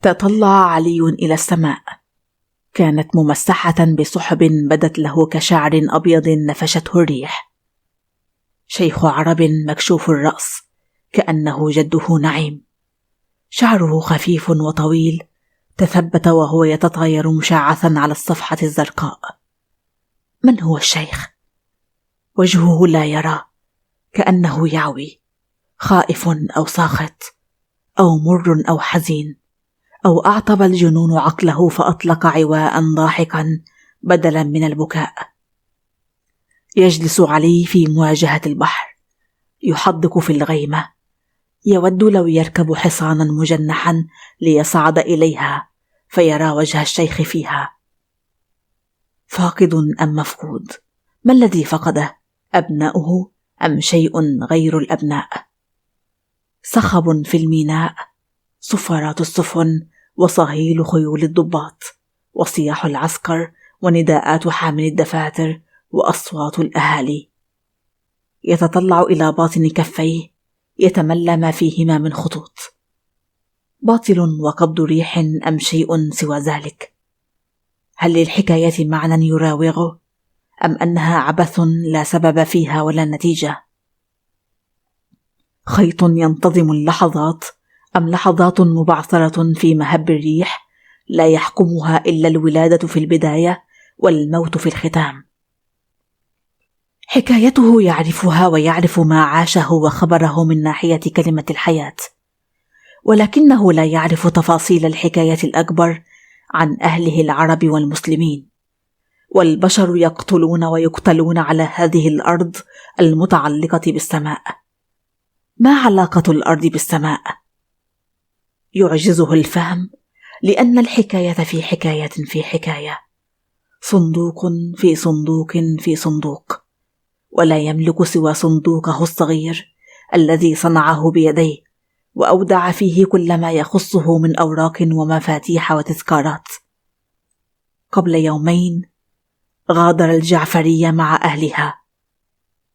تطلع علي إلى السماء. كانت ممسحة بسحب بدت له كشعر أبيض نفشته الريح. شيخ عرب مكشوف الرأس كأنه جده نعيم، شعره خفيف وطويل تثبت وهو يتطاير مشعثا على الصفحة الزرقاء. من هو الشيخ؟ وجهه لا يرى، كأنه يعوي، خائف أو ساخط أو مر أو حزين، أو أعطب الجنون عقله فأطلق عواء ضاحكا بدلا من البكاء. يجلس علي في مواجهة البحر، يحدق في الغيمة، يود لو يركب حصانا مجنحا ليصعد إليها فيرى وجه الشيخ فيها. فاقد أم مفقود؟ ما الذي فقده؟ أبناؤه أم شيء غير الأبناء؟ صخب في الميناء، صفارات السفن، وصهيل خيول الضباط، وصياح العسكر، ونداءات حامل الدفاتر، وأصوات الأهالي. يتطلع إلى باطن كفيه، يتملى ما فيهما من خطوط. باطل وقبض ريح أم شيء سوى ذلك؟ هل للحكاية معنى يراوغه، أم أنها عبث لا سبب فيها ولا نتيجة؟ خيط ينتظم اللحظات، أم لحظات مبعثرة في مهب الريح لا يحكمها إلا الولادة في البداية والموت في الختام؟ حكايته يعرفها ويعرف ما عاشه وخبره من ناحية كلمة الحياة، ولكنه لا يعرف تفاصيل الحكاية الأكبر عن أهله العرب والمسلمين. والبشر يقتلون ويقتلون على هذه الأرض المتعلقة بالسماء. ما علاقة الأرض بالسماء؟ يعجزه الفهم، لأن الحكاية في حكاية في حكاية، صندوق في صندوق في صندوق، ولا يملك سوى صندوقه الصغير الذي صنعه بيديه وأودع فيه كل ما يخصه من أوراق ومفاتيح وتذكارات. قبل يومين غادر الجعفرية مع أهلها،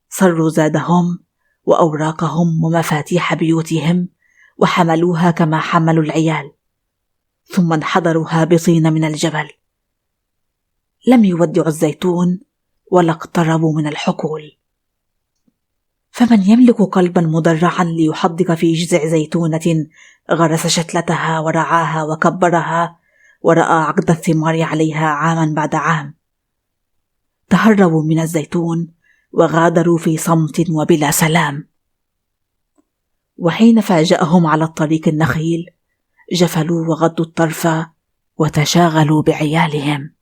سروا زادهم وأوراقهم ومفاتيح بيوتهم وحملوها كما حملوا العيال، ثم انحدروا هابطين من الجبل. لم يودعوا الزيتون ولا اقتربوا من الحقول. فمن يملك قلبا مدرعا ليحدق في جذع زيتونة غرس شتلتها ورعاها وكبرها ورأى عقد الثمار عليها عاما بعد عام؟ تهربوا من الزيتون وغادروا في صمت وبلا سلام. وحين فاجأهم على الطريق النخيل جفلوا وغضوا الطرف وتشاغلوا بعيالهم.